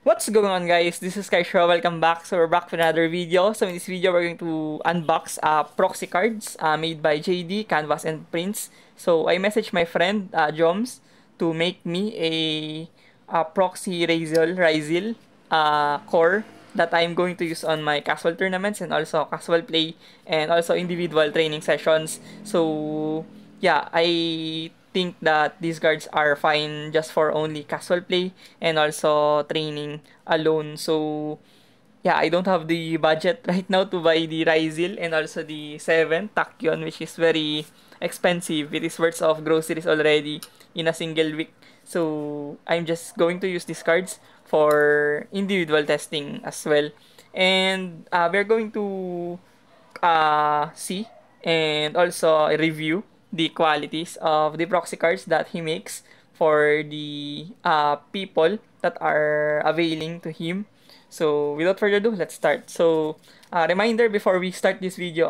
What's going on, guys? This is Kaisha. Welcome back. So we're back with another video. So in this video, we're going to unbox proxy cards made by JD, Canvas, and Prince. So I messaged my friend Joms to make me a proxy Ryzel core that I'm going to use on my casual tournaments and also casual play and also individual training sessions. So yeah, I think that these cards are fine just for only casual play and also training alone. So yeah, I don't have the budget right now to buy the Ryzel and also the 7 Tachyon, which is very expensive. It is worth of groceries already in a single week. So I'm just going to use these cards for individual testing as well. And we're going to see and also review the qualities of the proxy cards that he makes for the people that are availing to him. So without further ado, let's start. So reminder before we start this video,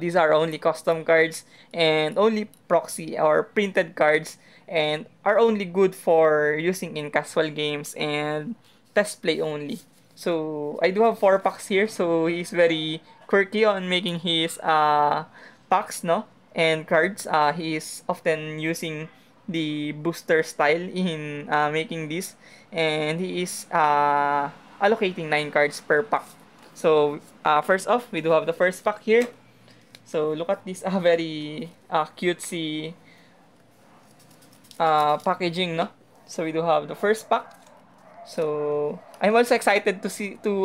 these are only custom cards and only proxy or printed cards and are only good for using in casual games and test play only. So I do have 4 packs here, so he's very quirky on making his packs, no? And cards. He is often using the booster style in making this, and he is allocating 9 cards per pack. So first off, we do have the first pack here. So look at this very cutesy packaging, no? So we do have the first pack. So I'm also excited to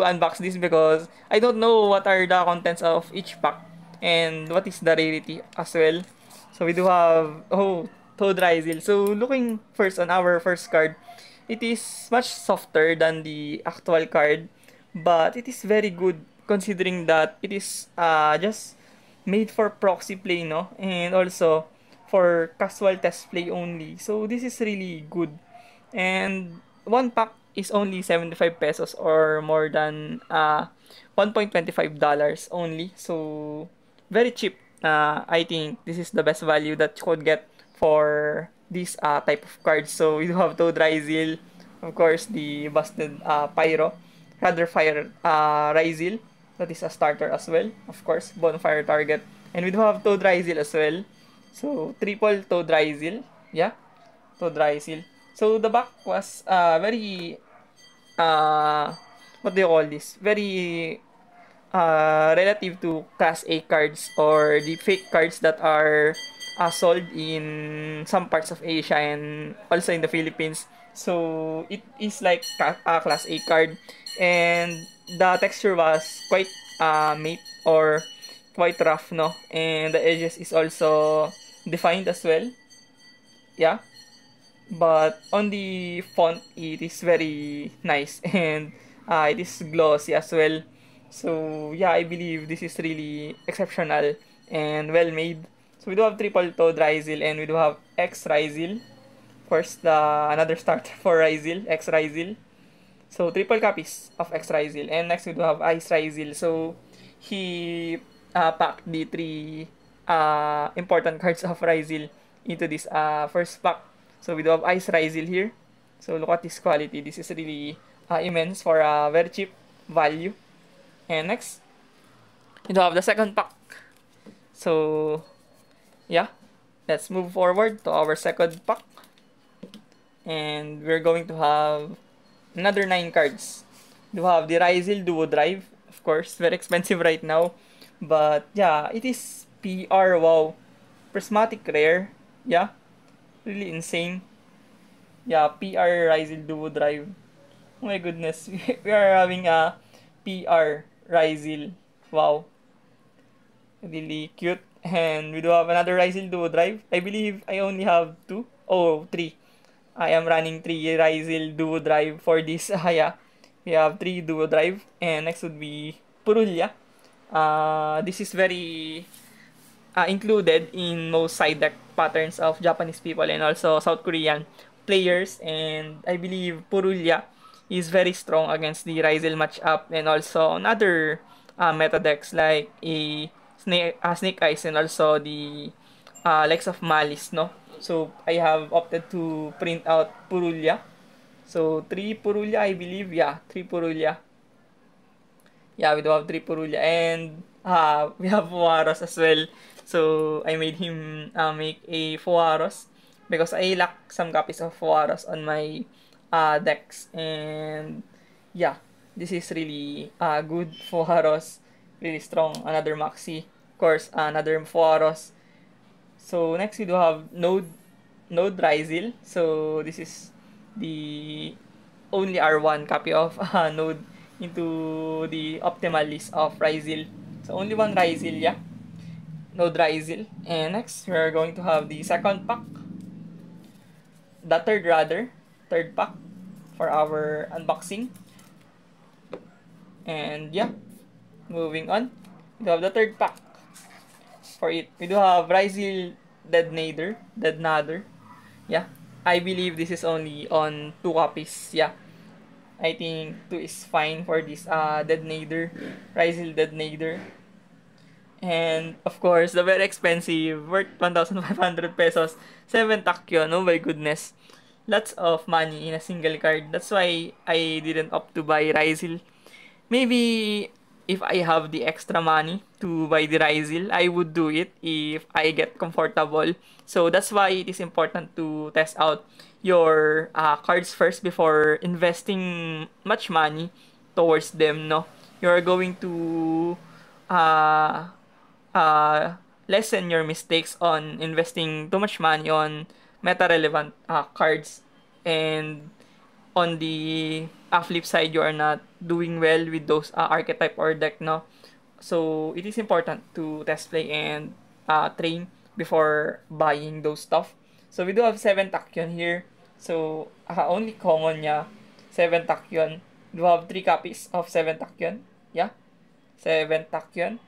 unbox this because I don't know what are the contents of each pack and what is the rarity as well. So we do have Toad Ryzel. So looking first on our first card, it is much softer than the actual card, but it is very good considering that it is just made for proxy play, no? And also for casual test play only. So this is really good. And one pack is only 75 pesos or more than $1.25 only. So very cheap. I think this is the best value that you could get for this type of cards. So you have Toad Ryzel, of course the busted Pyro, rather Fire Ryzel, that is a starter as well, of course, Bonfire Target, and we do have Toad Ryzel as well. So triple Toad Ryzel, yeah, Toad Ryzel. So the back was very uh what do you call this? Very relative to Class A cards or the fake cards that are sold in some parts of Asia and also in the Philippines. So it is like a Class A card, and the texture was quite matte or quite rough, no? And the edges is also defined as well. Yeah, but on the font it is very nice and it is glossy as well. So yeah, I believe this is really exceptional and well made. So we do have triple toad Ryzel and we do have X Ryzel. Of course, the another starter for Ryzel, X Ryzel. So triple copies of X Ryzel, and next we do have Ice Ryzel. So he packed the 3 important cards of Ryzel into this first pack. So we do have Ice Ryzel here. So look at this quality. This is really immense for a very cheap value. And next, we do have the second pack. So yeah, let's move forward to our second pack. And we're going to have another 9 cards. We have the Ryzel Duo Drive. Of course, very expensive right now. But yeah, it is PR. Wow. Prismatic Rare. Yeah. Really insane. Yeah, PR Ryzel Duo Drive. Oh my goodness. We are having a PR Ryzel. Wow. Really cute. And we do have another Ryzel Duo Drive. I believe I only have 2. Oh, 3. I am running 3 Ryzel Duo Drive for this. Yeah. We have 3 Duo Drive. And next would be Purulya. This is very included in most side deck patterns of Japanese people and also South Korean players. And I believe Purulya is very strong against the Ryzel matchup and also on other meta decks like a Snake Eyes and also the likes of Malice, no? So I have opted to print out Purulya. So 3 Purulya, I believe. Yeah, 3 Purulya. Yeah, we do have 3 Purulya. And we have Fuaros as well. So I made him make a Fuaros because I lack some copies of Fuaros on my decks. And yeah, this is really good Fuaros. Really strong. Another Maxi. Of course, another Fuaros. So next we do have Node Ryzil. So this is the only R1 copy of Node into the optimal list of Ryzil. So only one Ryzil, yeah. Node Ryzil. And next we are going to have the second pack. The third pack for our unboxing. And yeah, moving on. We do have the third pack for it. We do have Ryzil Dead Nather. Yeah. I believe this is only on 2 copies. Yeah. I think 2 is fine for this Dead Nather. Ryzil Dead Nather. And of course, the very expensive, worth 1,500 pesos, 7 Tachyon. Oh my goodness. Lots of money in a single card. That's why I didn't opt to buy Ryzil. Maybe if I have the extra money to buy the Ryzil, I would do it if I get comfortable. So that's why it is important to test out your cards first before investing much money towards them, no? You're going to uh, lessen your mistakes on investing too much money on meta-relevant cards, and on the flip side, you are not doing well with those archetype or deck, no? So it is important to test play and train before buying those stuff. So we do have 7 Tachyon here. So only common niya 7 Tachyon. We do have 3 copies of 7 Tachyon. Yeah, 7 Tachyon.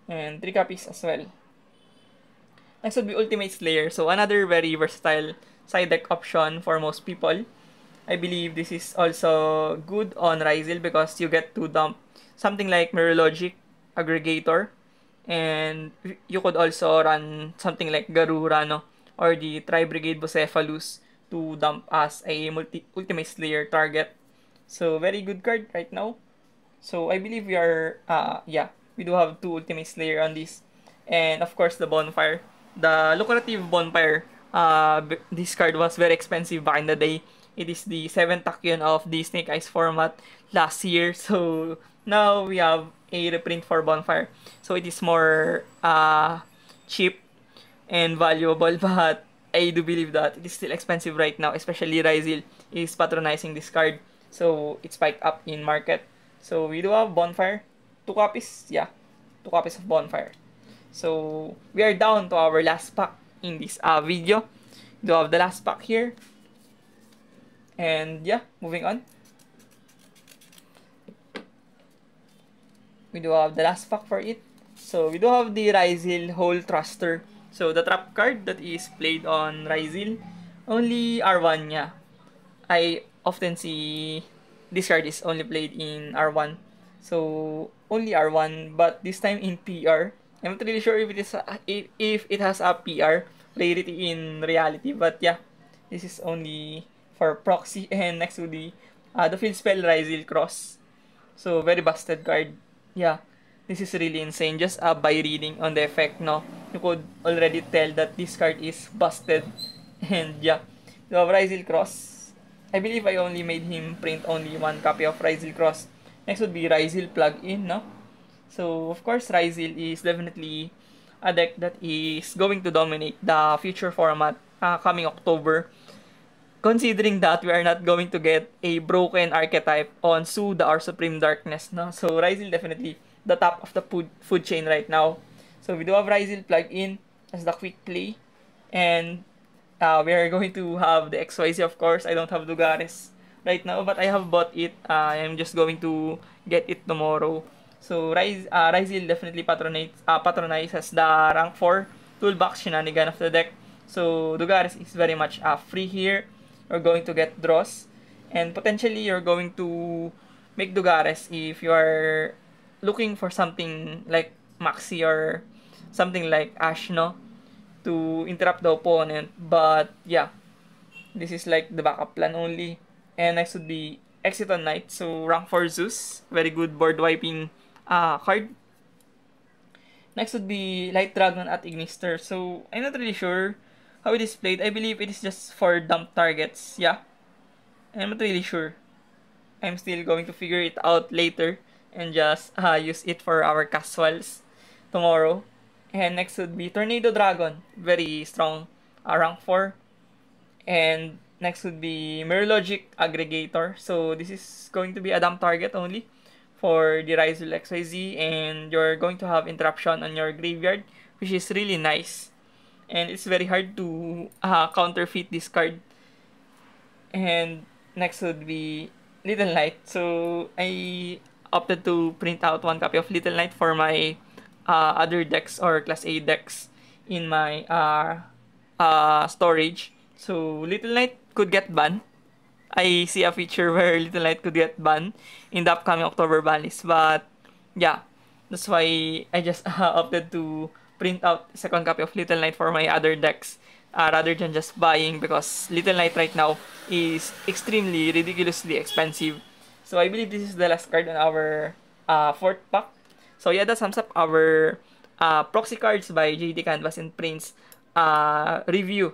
And 3 copies as well. Next would be Ultimate Slayer. So another very versatile side deck option for most people. I believe this is also good on Ryzil because you get to dump something like Mirror Logic, Aggregator, and you could also run something like Garura, no? Or the Tri-Brigade Bucephalus to dump as a Ultimate Slayer target. So very good card right now. So I believe we are, yeah, we do have 2 Ultimate Slayer on this. And of course the Bonfire. The lucrative Bonfire, this card was very expensive back in the day. It is the 7th Tachyon of the Snake Eyes format last year. So now we have a reprint for Bonfire. So it is more cheap and valuable, but I do believe that it is still expensive right now, especially Ryzil is patronizing this card. So it spiked up in market. So we do have Bonfire. 2 copies, yeah. 2 copies of Bonfire. So we are down to our last pack in this video. We do have the last pack here. And yeah, moving on. We do have the last pack for it. So we do have the Ryzil Hole Thruster. So the trap card that is played on Ryzil, only R1 niya. I often see this card is only played in R1. So only R1, but this time in PR. I'm not really sure if it is if it has a PR rarity in reality, but yeah, this is only for proxy. And next to the field spell Ryzil Cross. So very busted card. Yeah, this is really insane. Just by reading on the effect, no, you could already tell that this card is busted. And yeah, we have Ryzil Cross. I believe I only made him print only 1 copy of Ryzil Cross. Next would be Ryzil Plug-in, no? So of course Ryzil is definitely a deck that is going to dominate the future format coming October. Considering that we are not going to get a broken archetype on Suda or Supreme Darkness, no? So Ryzil definitely the top of the food chain right now. So we do have Ryzil Plug-in as the quick play. And we are going to have the XYZ, of course. I don't have Lugares right now, but I have bought it. I'm just going to get it tomorrow. So Ryzil definitely patronizes the rank 4 toolbox shenanigan of the deck. So Lugares is very much free here. You're going to get draws, and potentially you're going to make Lugares if you are looking for something like Maxi or something like Ashno to interrupt the opponent. But yeah, this is like the backup plan only. And next would be Exiton Knight. So rank 4 Zeus. Very good board wiping card. Next would be Light Dragon at Ignister. So I'm not really sure how it is played. I believe it is just for dump targets. Yeah. I'm not really sure. I'm still going to figure it out later and just use it for our casuals tomorrow. And next would be Tornado Dragon. Very strong rank 4. And next would be Mirrorlogic Aggregator. So this is going to be a dump target only for the Rizal XYZ, and you're going to have interruption on your graveyard, which is really nice. And it's very hard to counterfeit this card. And next would be Little Knight. So I opted to print out one copy of Little Knight for my other decks or Class A decks in my storage. So Little Knight could get banned. I see a feature where Little Knight could get banned in the upcoming October ban list. But yeah, that's why I just opted to print out a second copy of Little Knight for my other decks rather than just buying, because Little Knight right now is extremely ridiculously expensive. So I believe this is the last card on our fourth pack. So yeah, that sums up our proxy cards by JD Canvas and Prince review.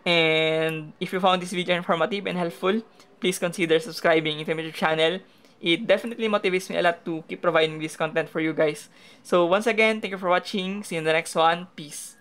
And if you found this video informative and helpful, please consider subscribing to my YouTube channel. It definitely motivates me a lot to keep providing this content for you guys. So once again, thank you for watching. See you in the next one. Peace.